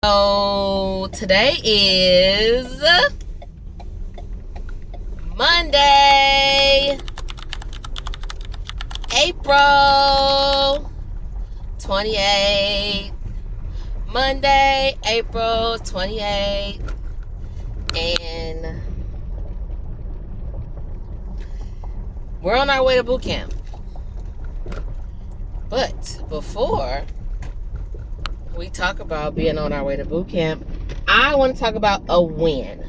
So today is Monday, April 28th. Monday, April 28th. And we're on our way to boot camp. But before we talk about being on our way to boot camp, I want to talk about a win,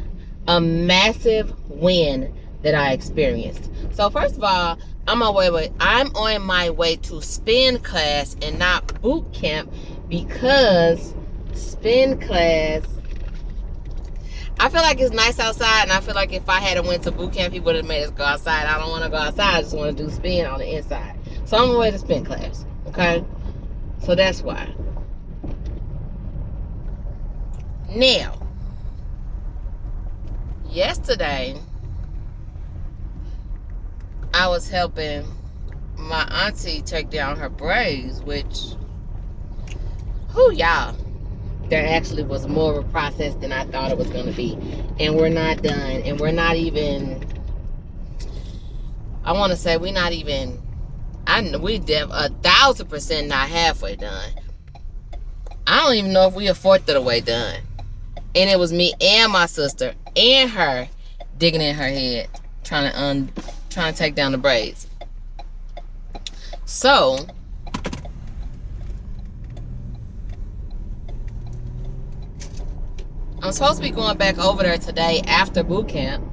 a massive win that I experienced. So first of all, I'm on my way to spin class and not boot camp, because spin class, I feel like it's nice outside, and I feel like if I had went to boot camp, he would have made us go outside. I don't want to go outside. I just want to do spin on the inside. So I'm on my way to spin class, okay? So that's why. Now, yesterday, I was helping my auntie take down her braids, which, y'all, there actually was more of a process than I thought it was going to be. And we're not done. And we're not even, I want to say we're not even, we 1,000% not halfway done. I don't even know if we a fourth of the way done. And it was me and my sister and her digging in her head, trying to take down the braids. So I'm supposed to be going back over there today after boot camp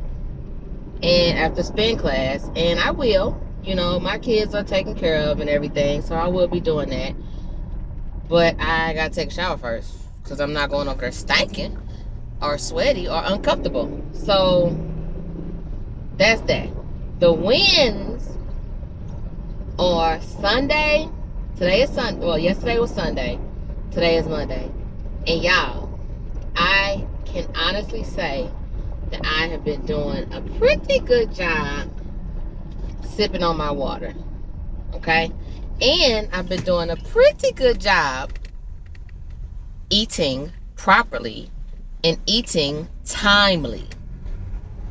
and after spin class, and I will. You know, my kids are taken care of and everything, so I will be doing that. But I gotta take a shower first, because I'm not going over there stinking or sweaty or uncomfortable. So that's that. The wins are Sunday. Today is Sunday. Well, yesterday was Sunday. Today is Monday. And y'all, I can honestly say that I have been doing a pretty good job sipping on my water. Okay? And I've been doing a pretty good job eating properly and eating timely.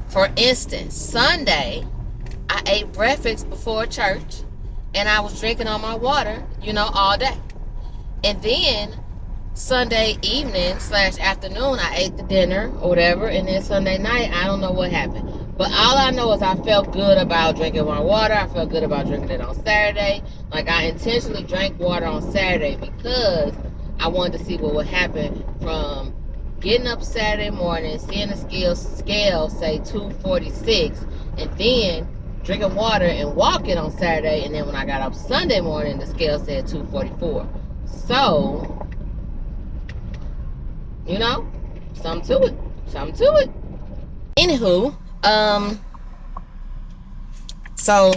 For instance, Sunday, I ate breakfast before church, and I was drinking on my water, all day. And then Sunday evening / afternoon, I ate the dinner or whatever, and then Sunday night, I don't know what happened. But all I know is I felt good about drinking my water. I felt good about drinking it on Saturday. Like, I intentionally drank water on Saturday because I wanted to see what would happen from getting up Saturday morning, seeing the scale say 246, and then drinking water and walking on Saturday, and then when I got up Sunday morning, the scale said 244. So, something to it. Anywho, so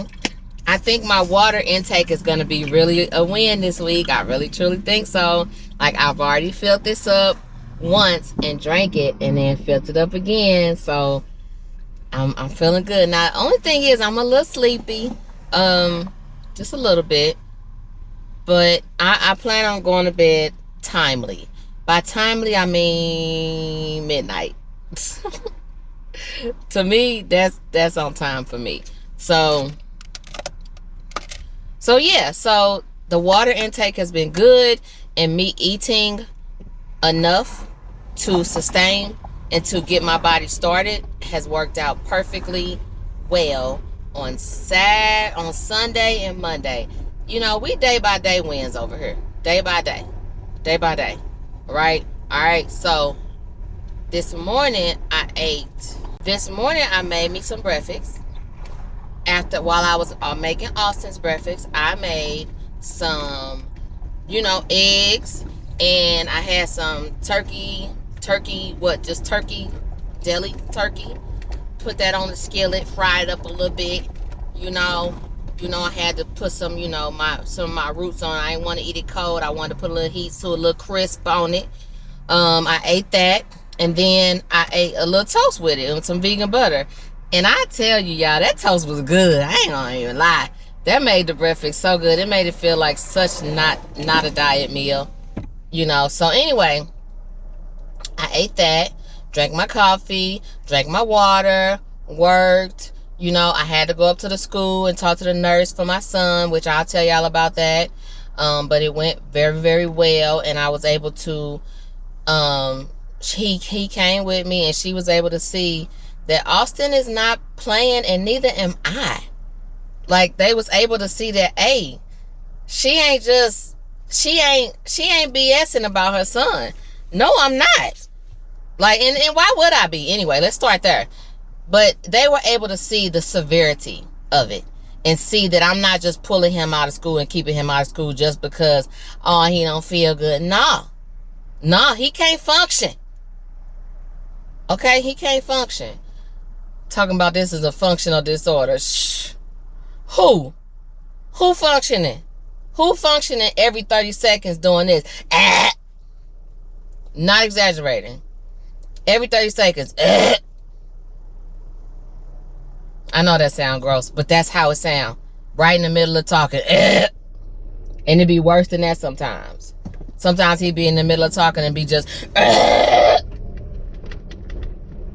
I think my water intake is going to be really a win this week. I really truly think so. Like, I've already filled this up once and drank it, and then filled it up again. So I'm feeling good. Now, the only thing is I'm a little sleepy, just a little bit, but I plan on going to bed timely. By timely, I mean midnight. To me, that's on time for me. So yeah, so the water intake has been good, and me eating enough to sustain and to get my body started has worked out perfectly well on Sunday and Monday. We day by day wins over here. Day by day. Right? All right. So this morning I made me some breakfast. While I was making Austin's breakfast, I made some, eggs, and I had some turkey, deli turkey. Put that on the skillet, fry it up a little bit. I had to put some of my roots on. I didn't want to eat it cold. I wanted to put a little heat to a little crisp on it. I ate that, and then I ate a little toast with it and some vegan butter. And I tell you, y'all, that toast was good. I ain't gonna even lie. That made the breakfast so good. It made it feel like such not a diet meal. So anyway, ate that, drank my coffee, drank my water, worked. You know, I had to go up to the school and talk to the nurse for my son, which I'll tell y'all about that. But it went very, very well, and I was able to, he came with me, and she was able to see that Austin is not playing, and neither am I. Like, they was able to see that, hey, she ain't BSing about her son. No, I'm not. Like, and why would I be? Anyway, let's start there. But they were able to see the severity of it and see that I'm not just pulling him out of school and keeping him out of school just because, oh, he don't feel good. No, he can't function. Okay, he can't function. Talking about this is a functional disorder. Shh. Who functioning? Who functioning every 30 seconds doing this? Not exaggerating. Every 30 seconds. I know that sounds gross, but that's how it sounds. Right in the middle of talking. And it'd be worse than that sometimes. Sometimes he'd be in the middle of talking and be just...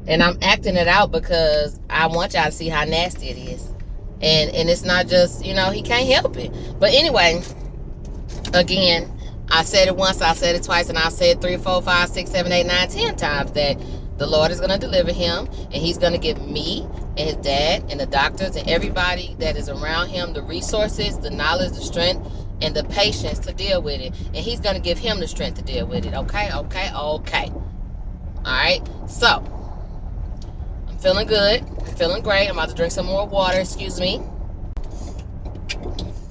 And I'm acting it out because I want y'all to see how nasty it is. And it's not just, you know, he can't help it. But anyway, again, I said it once, I said it twice, and I'll say it 3, 4, 5, 6, 7, 8, 9, 10 times that the Lord is going to deliver him, and he's going to give me and his dad and the doctors and everybody that is around him the resources, the knowledge, the strength, and the patience to deal with it. And he's going to give him the strength to deal with it. Okay. All right. So, I'm feeling good. I'm feeling great. I'm about to drink some more water. Excuse me.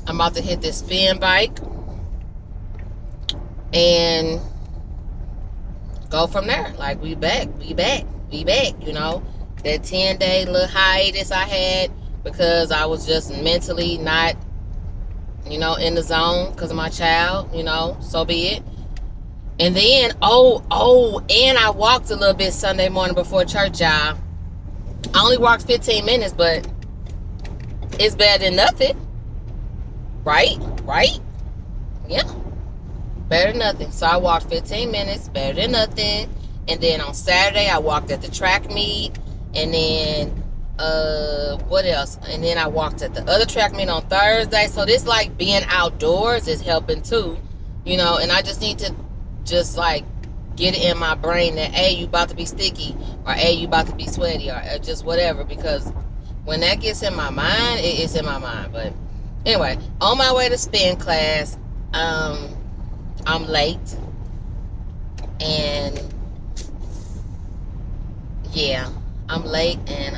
I'm about to hit this spin bike and go from there. Like, we back, you know. That 10-day little hiatus I had because I was just mentally not, you know, in the zone because of my child, you know, so be it. And then, and I walked a little bit Sunday morning before church, y'all. I only walked 15 minutes, but it's better than nothing. Right? Yeah. Better than nothing. So I walked 15 minutes, better than nothing. And then on Saturday, I walked at the track meet. And then, what else? And then I walked at the other track meet on Thursday. So this, like, being outdoors is helping too, you know. And I just need to just, like, get it in my brain that, hey, you about to be sticky, or hey, you about to be sweaty, or just whatever. Because when that gets in my mind, it's in my mind. But anyway, on my way to spin class, I'm late. And yeah, I'm late, and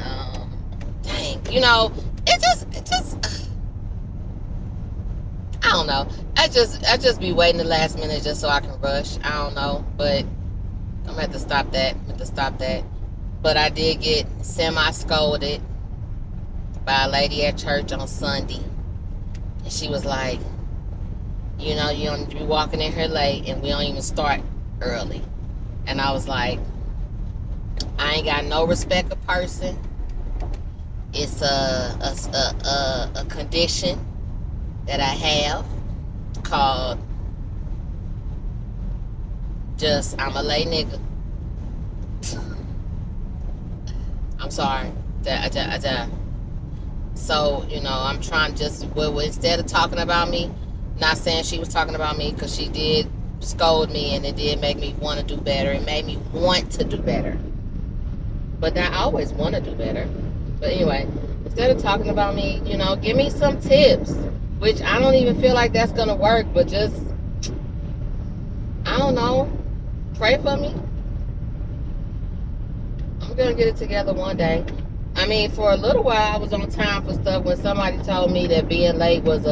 dang, you know, it just I don't know. I just be waiting the last minute just so I can rush. I don't know, but I'm gonna have to stop that. But I did get semi-scolded by a lady at church on Sunday, and she was like, you know, you don't be walking in here late, and we don't even start early. And I was like, I ain't got no respect of person. It's a condition that I have called just, I'm a lay nigga. I'm sorry. So, you know, I'm trying just, well, instead of talking about me, not saying she was talking about me, because she did scold me, and it did make me want to do better. It made me want to do better. But I always want to do better. But anyway, instead of talking about me, you know, give me some tips. Which I don't even feel like that's going to work. But just, I don't know. Pray for me. I'm going to get it together one day. I mean, for a little while, I was on time for stuff when somebody told me that being late was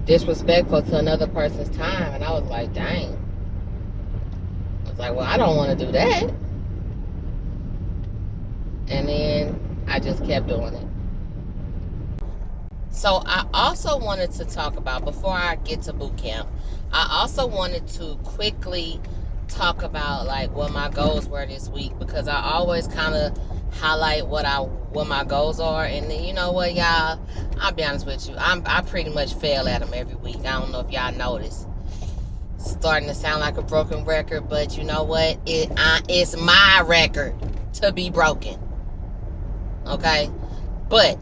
disrespectful to another person's time. And I was like, dang. I was like, well, I don't want to do that. And then I just kept doing it. So I also wanted to talk about, before I get to boot camp, I also wanted to quickly talk about, like, what my goals were this week, because I always kind of highlight what my goals are. And then, you know what, y'all, I'll be honest with you, I pretty much fail at them every week. I don't know if y'all notice. starting to sound like a broken record, but you know what? It's my record to be broken. Okay? But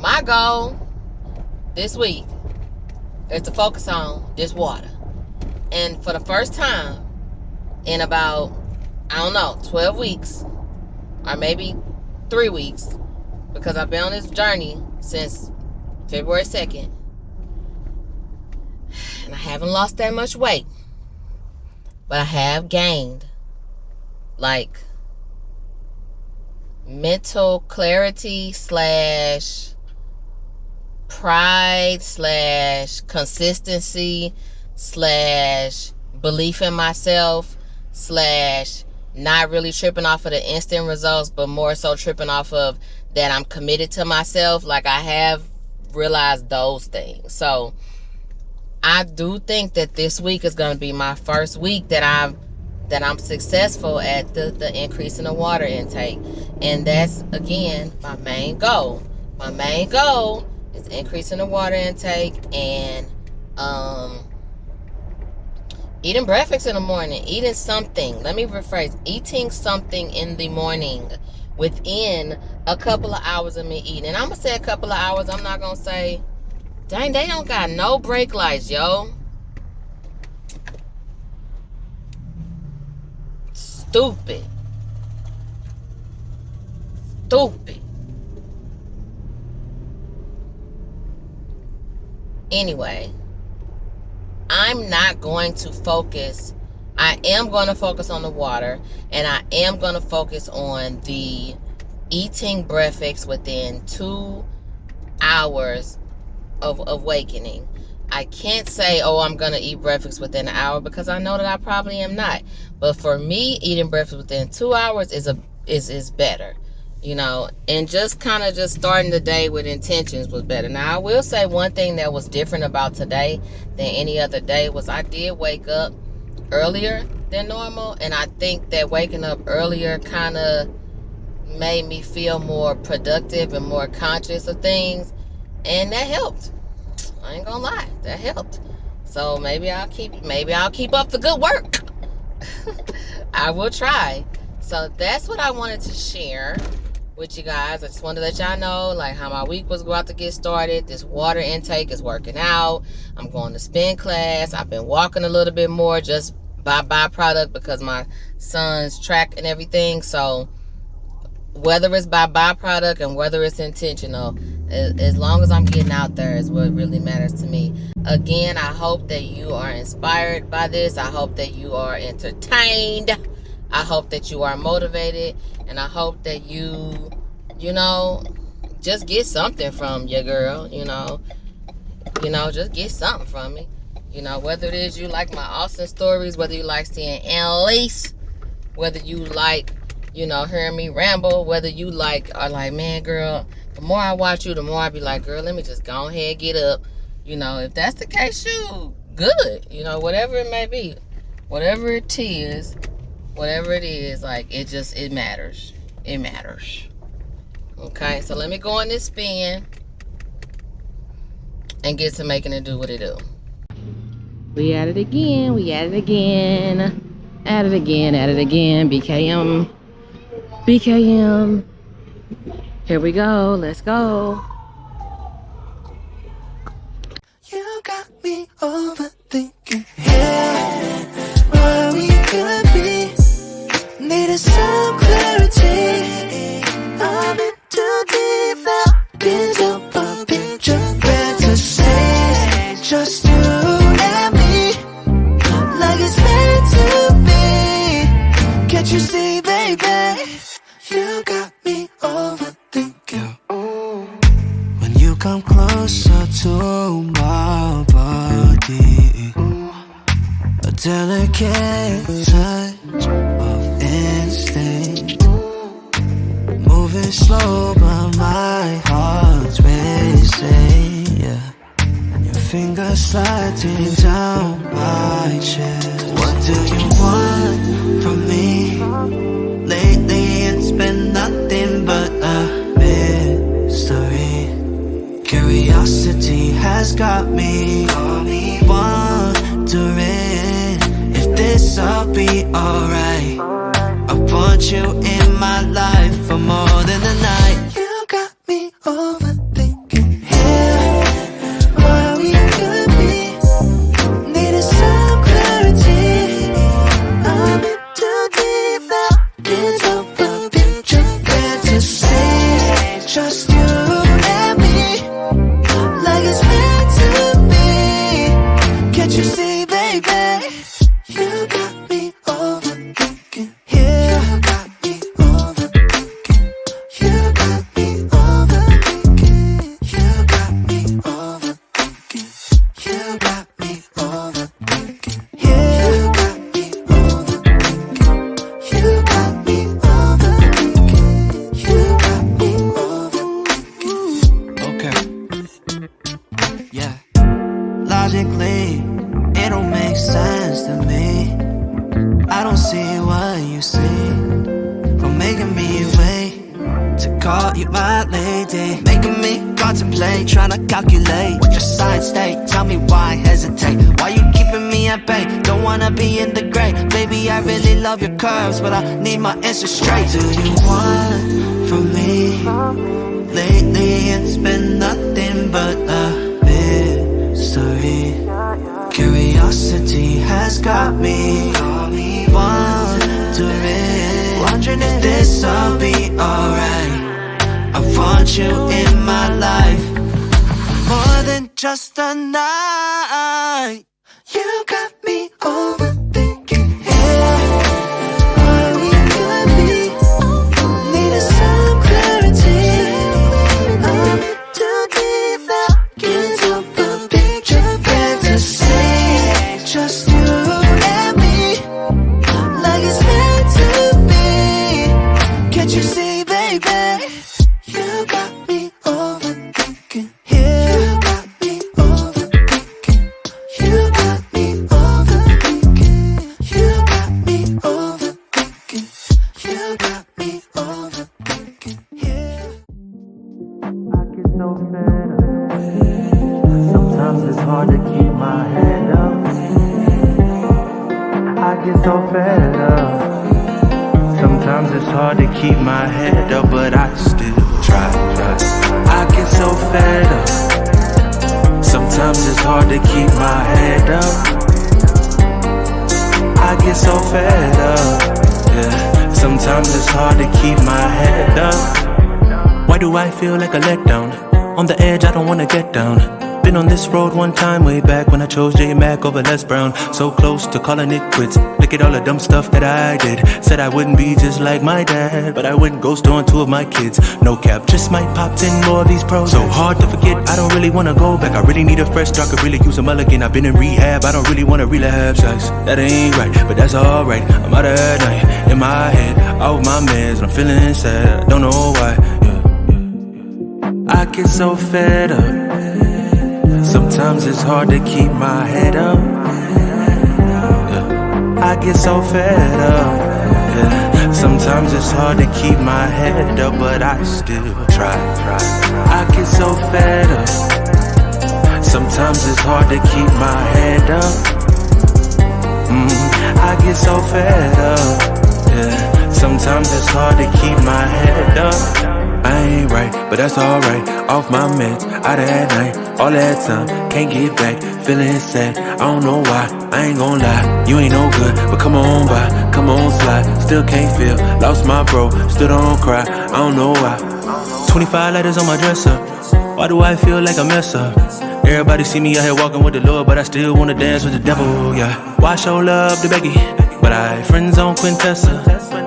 my goal this week is to focus on this water. And for the first time in about, 12 weeks, or maybe 3 weeks, because I've been on this journey since February 2nd, and I haven't lost that much weight, but I have gained, like, mental clarity / pride / consistency / belief in myself / not really tripping off of the instant results, but more so tripping off of that I'm committed to myself. Like, I have realized those things. So I do think that this week is going to be my first week that I'm successful at the increase in the water intake. And that's, again, my main goal. My main goal is increasing the water intake and eating breakfast in the morning. Eating something. Let me rephrase. Eating something in the morning within a couple of hours of me eating. And I'm going to say a couple of hours. I'm not going to say, dang, they don't got no brake lights, yo. Stupid. Anyway, I'm not going to focus. I am going to focus on the water, and I am going to focus on the eating breakfast within 2 hours of awakening. I can't say, I'm going to eat breakfast within an hour, because I know that I probably am not. But for me, eating breakfast within 2 hours is better. And just kind of just starting the day with intentions was better. Now, I will say one thing that was different about today than any other day was I did wake up earlier than normal. And I think that waking up earlier kind of made me feel more productive and more conscious of things. And that helped. I ain't gonna lie, that helped. So maybe I'll keep up the good work. I will try. So that's what I wanted to share with you guys. I just wanted to let y'all know, like, how my week was about to get started. This water intake is working out. I'm going to spin class. I've been walking a little bit more just by byproduct because my son's track and everything. So whether it's by byproduct and whether it's intentional, as long as I'm getting out there is what really matters to me. Again, I hope that you are inspired by this. I hope that you are entertained. I hope that you are motivated. And I hope that you just get something from your girl, just get something from me. Whether it is you like my Austin stories, whether you like seeing Annalise, whether you like, hearing me ramble, whether you are like, man, girl, the more I watch you, the more I be like, girl, let me just go ahead, get up. If that's the case, shoot, good. Whatever it may be, whatever it is, like, it matters. It matters. Okay, so let me go on this spin and get to making it do what it do. We at it again. At it again. BKM. Here we go. Let's go. You got me overthinking. Yeah, where we could be. Needed some clarity. I'm in too deep now. Pins up a picture. Fantasies. Just you and me. Like it's meant to be. Can't you see, baby? You got me overthinking. When you come closer to my body, a delicate touch of instinct, moving slow but my heart's racing, yeah. Your fingers sliding down my chest. What do you want from me? Lately it's been nothing but a mystery. Curiosity has got me. Want all be alright. I want you in my life for more than a night. You got me overthinking here, why we could be. Needed some clarity. I'm in too deep now. Can't help but picture fantasy. Just you and me, like it's meant to be. Can't you see, baby? You got me overthinking. Yeah, you got me overthinking. You got me overthinking. You got me overthinking. You got me overthinking. Yeah, you got me overthinking. You got me overthinking. You got me overthinking. Okay. Yeah. Logically, it don't make sense to me. I don't see what you see. For making me wait to call you my lady. Making me contemplate, trying to calculate what your side state. Tell me why hesitate. Why you keeping me at bay? Don't wanna be in the gray. Baby, I really love your curves, but I need my answer straight. Do you want from me? Lately it's been nothing but a mystery. Curiosity has got me wondering if this'll be alright. I want you in my life more than just a night. You got me overthinking, yeah, why we could be. Needed some clarity. I'm in too deep now. Can't help but picture fantasy. Just you and me, like it's meant to be. Can't you see, baby? You got me overthinking. Yeah, you got me overthinking. You got me overthinking. You got me overthinking. You got me overthinking. Yeah. I get so fed up. Sometimes it's hard to keep my head up. I get so fed up. Sometimes it's hard to keep my head up, but I still try. I get so fed up. Sometimes it's hard to keep my head up. I get so fed up. Yeah. Sometimes it's hard to keep my head up. Why do I feel like a letdown? On the edge, I don't wanna get down. Been on this road one time way back when I chose J Mac over Les Brown. So close to calling it quits. Look at all the dumb stuff that I did. Said I wouldn't be just like my dad, but I went ghost on 2 of my kids. No cap, just might pop 10 more of these pros. So hard to forget, I don't really wanna go back. I really need a fresh start, could really use a mulligan. I've been in rehab, I don't really wanna relapse. That ain't right, but that's alright. I'm out at night, in my head, out my meds, I'm feeling sad, I don't know why. I get so fed up. Sometimes it's hard to keep my head up. I get so fed up. Sometimes it's hard to keep my head up, but I still try. I get so fed up. Sometimes it's hard to keep my head up. I get so fed up. Sometimes it's hard to keep my head up. I ain't right, but that's alright. Off my meds, out at night, all that time, can't get back, feeling sad. I don't know why, I ain't gon' lie. You ain't no good, but come on by, come on slide. Still can't feel, lost my bro, still don't cry. I don't know why. 25 letters on my dresser. Why do I feel like a mess up? Everybody see me out here walking with the Lord, but I still wanna dance with the devil, yeah. Why show love to Becky, but I friends on Quintessa?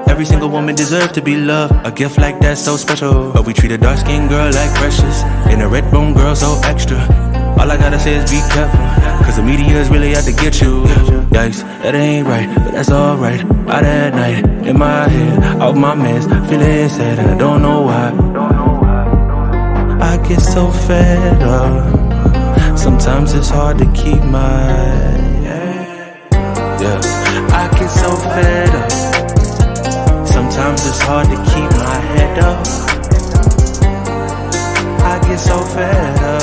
Every single woman deserves to be loved. A gift like that's so special. But we treat a dark-skinned girl like precious, and a red-bone girl so extra. All I gotta say is be careful, cause the media is really out to get you. Yikes, that ain't right, but that's alright. Out at night, in my head, off my meds, feeling sad, I don't know why. I get so fed up. Sometimes it's hard to keep my I get so fed up. Sometimes it's hard to keep my head up. I get so fed up.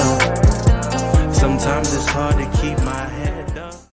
Sometimes it's hard to keep my head up.